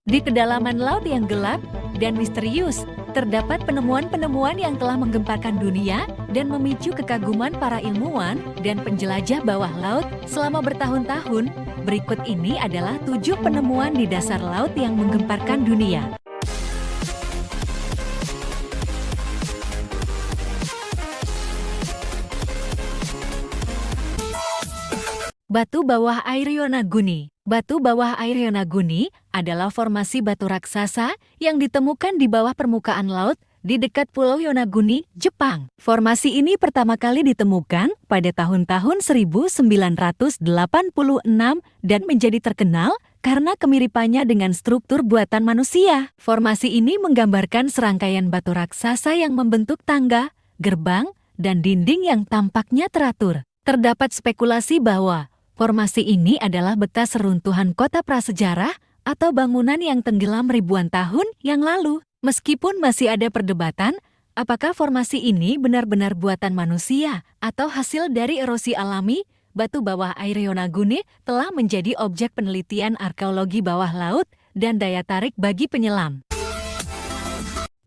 Di kedalaman laut yang gelap dan misterius, terdapat penemuan-penemuan yang telah menggemparkan dunia dan memicu kekaguman para ilmuwan dan penjelajah bawah laut selama bertahun-tahun. Berikut ini adalah 7 penemuan di dasar laut yang menggemparkan dunia. Batu bawah air Yonaguni. Batu bawah air Yonaguni adalah formasi batu raksasa yang ditemukan di bawah permukaan laut di dekat Pulau Yonaguni, Jepang. Formasi ini pertama kali ditemukan pada tahun-tahun 1986 dan menjadi terkenal karena kemiripannya dengan struktur buatan manusia. Formasi ini menggambarkan serangkaian batu raksasa yang membentuk tangga, gerbang, dan dinding yang tampaknya teratur. Terdapat spekulasi bahwa formasi ini adalah bekas reruntuhan kota prasejarah atau bangunan yang tenggelam ribuan tahun yang lalu. Meskipun masih ada perdebatan, apakah formasi ini benar-benar buatan manusia atau hasil dari erosi alami, batu bawah air Yonaguni telah menjadi objek penelitian arkeologi bawah laut dan daya tarik bagi penyelam.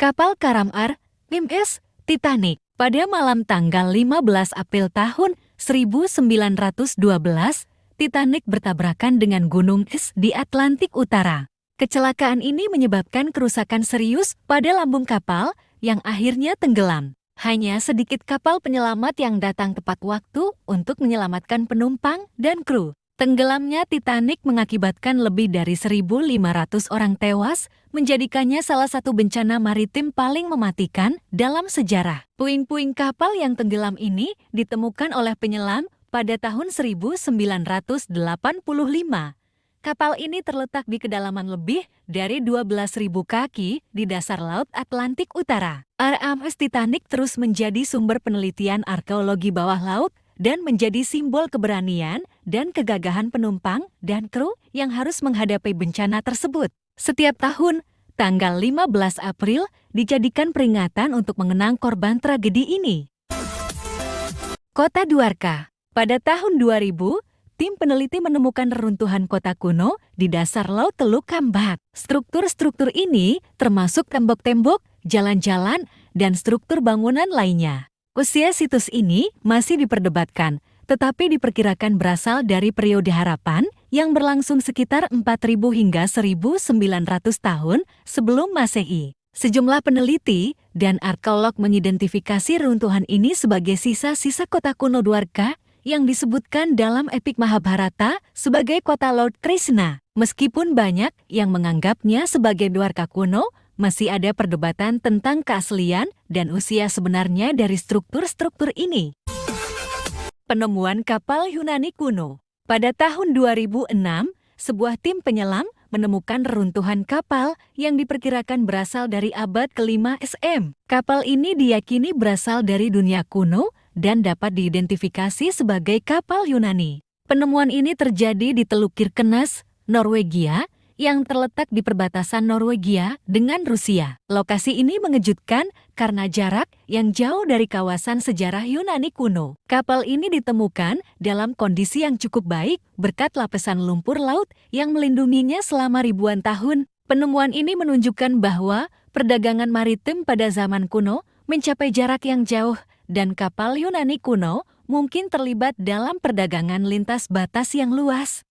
Kapal Karam-Ar, MS Titanic. Pada malam tanggal 15 April tahun 1912, Titanic bertabrakan dengan gunung es di Atlantik Utara. Kecelakaan ini menyebabkan kerusakan serius pada lambung kapal yang akhirnya tenggelam. Hanya sedikit kapal penyelamat yang datang tepat waktu untuk menyelamatkan penumpang dan kru. Tenggelamnya Titanic mengakibatkan lebih dari 1.500 orang tewas, menjadikannya salah satu bencana maritim paling mematikan dalam sejarah. Puing-puing kapal yang tenggelam ini ditemukan oleh penyelam pada tahun 1985. Kapal ini terletak di kedalaman lebih dari 12.000 kaki di dasar Laut Atlantik Utara. RMS Titanic terus menjadi sumber penelitian arkeologi bawah laut dan menjadi simbol keberanian dan kegagahan penumpang dan kru yang harus menghadapi bencana tersebut. Setiap tahun, tanggal 15 April dijadikan peringatan untuk mengenang korban tragedi ini. Kota Dwarka. Pada tahun 2000, tim peneliti menemukan reruntuhan kota kuno di dasar Laut Teluk Khambhat. Struktur-struktur ini termasuk tembok-tembok, jalan-jalan, dan struktur bangunan lainnya. Usia situs ini masih diperdebatkan, tetapi diperkirakan berasal dari periode harapan yang berlangsung sekitar 4.000 hingga 1.900 tahun sebelum Masehi. Sejumlah peneliti dan arkeolog mengidentifikasi reruntuhan ini sebagai sisa-sisa kota kuno Dwarka yang disebutkan dalam epik Mahabharata sebagai kota Lord Krishna. Meskipun banyak yang menganggapnya sebagai Dwarka kuno, masih ada perdebatan tentang keaslian dan usia sebenarnya dari struktur-struktur ini. Penemuan kapal Yunani kuno. Pada tahun 2006, sebuah tim penyelam menemukan reruntuhan kapal yang diperkirakan berasal dari abad ke-5 SM. Kapal ini diyakini berasal dari dunia kuno dan dapat diidentifikasi sebagai kapal Yunani. Penemuan ini terjadi di Teluk Kirkenes, Norwegia, yang terletak di perbatasan Norwegia dengan Rusia. Lokasi ini mengejutkan karena jarak yang jauh dari kawasan sejarah Yunani kuno. Kapal ini ditemukan dalam kondisi yang cukup baik berkat lapisan lumpur laut yang melindunginya selama ribuan tahun. Penemuan ini menunjukkan bahwa perdagangan maritim pada zaman kuno mencapai jarak yang jauh dan kapal Yunani kuno mungkin terlibat dalam perdagangan lintas batas yang luas.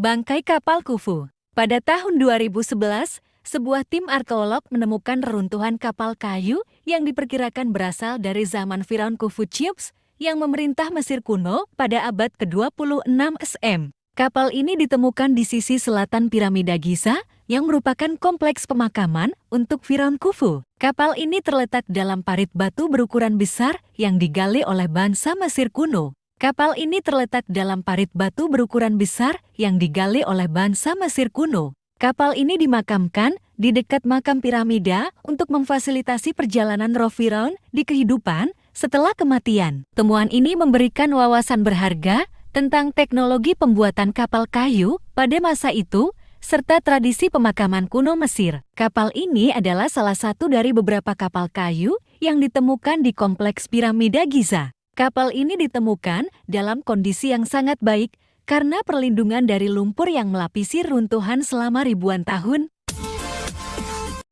Bangkai kapal Khufu. Pada tahun 2011, sebuah tim arkeolog menemukan reruntuhan kapal kayu yang diperkirakan berasal dari zaman Firaun Khufu Cheops yang memerintah Mesir kuno pada abad ke-26 SM. Kapal ini ditemukan di sisi selatan piramida Giza yang merupakan kompleks pemakaman untuk Firaun Khufu. Kapal ini terletak dalam parit batu berukuran besar yang digali oleh bangsa Mesir kuno. Kapal ini terletak dalam parit batu berukuran besar yang digali oleh bangsa Mesir kuno. Kapal ini dimakamkan di dekat makam piramida untuk memfasilitasi perjalanan roh Firaun di kehidupan setelah kematian. Temuan ini memberikan wawasan berharga tentang teknologi pembuatan kapal kayu pada masa itu serta tradisi pemakaman kuno Mesir. Kapal ini adalah salah satu dari beberapa kapal kayu yang ditemukan di kompleks piramida Giza. Kapal ini ditemukan dalam kondisi yang sangat baik karena perlindungan dari lumpur yang melapisi runtuhan selama ribuan tahun.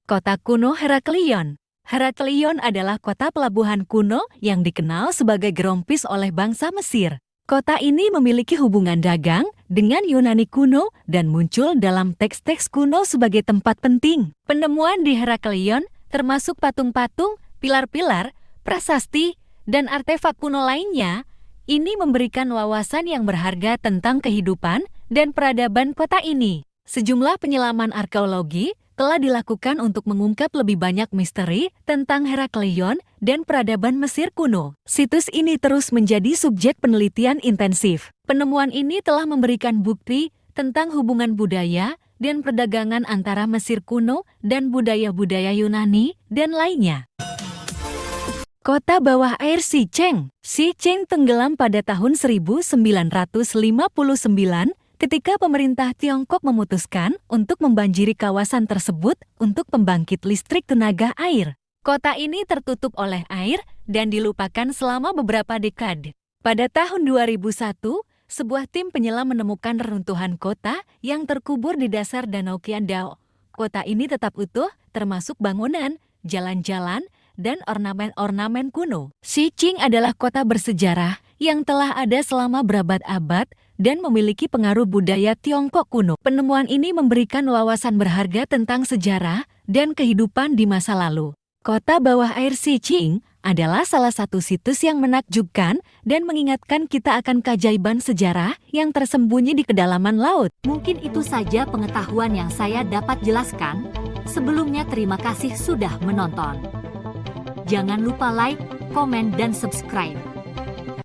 Kota kuno Heraklion. Heraklion adalah kota pelabuhan kuno yang dikenal sebagai Grompis oleh bangsa Mesir. Kota ini memiliki hubungan dagang dengan Yunani kuno dan muncul dalam teks-teks kuno sebagai tempat penting. Penemuan di Heraklion termasuk patung-patung, pilar-pilar, prasasti, dan artefak kuno lainnya. Ini memberikan wawasan yang berharga tentang kehidupan dan peradaban kota ini. Sejumlah penyelaman arkeologi telah dilakukan untuk mengungkap lebih banyak misteri tentang Heraklion dan peradaban Mesir kuno. Situs ini terus menjadi subjek penelitian intensif. Penemuan ini telah memberikan bukti tentang hubungan budaya dan perdagangan antara Mesir kuno dan budaya-budaya Yunani dan lainnya. Kota bawah air Xicheng. Xicheng tenggelam pada tahun 1959 ketika pemerintah Tiongkok memutuskan untuk membanjiri kawasan tersebut untuk pembangkit listrik tenaga air. Kota ini tertutup oleh air dan dilupakan selama beberapa dekade. Pada tahun 2001, sebuah tim penyelam menemukan reruntuhan kota yang terkubur di dasar Danau Qiandao. Kota ini tetap utuh, termasuk bangunan, jalan-jalan, dan ornamen-ornamen kuno. Xicheng adalah kota bersejarah yang telah ada selama berabad-abad dan memiliki pengaruh budaya Tiongkok kuno. Penemuan ini memberikan wawasan berharga tentang sejarah dan kehidupan di masa lalu. Kota bawah air Xicheng adalah salah satu situs yang menakjubkan dan mengingatkan kita akan keajaiban sejarah yang tersembunyi di kedalaman laut. Mungkin itu saja pengetahuan yang saya dapat jelaskan. Sebelumnya terima kasih sudah menonton. Jangan lupa like, komen, dan subscribe.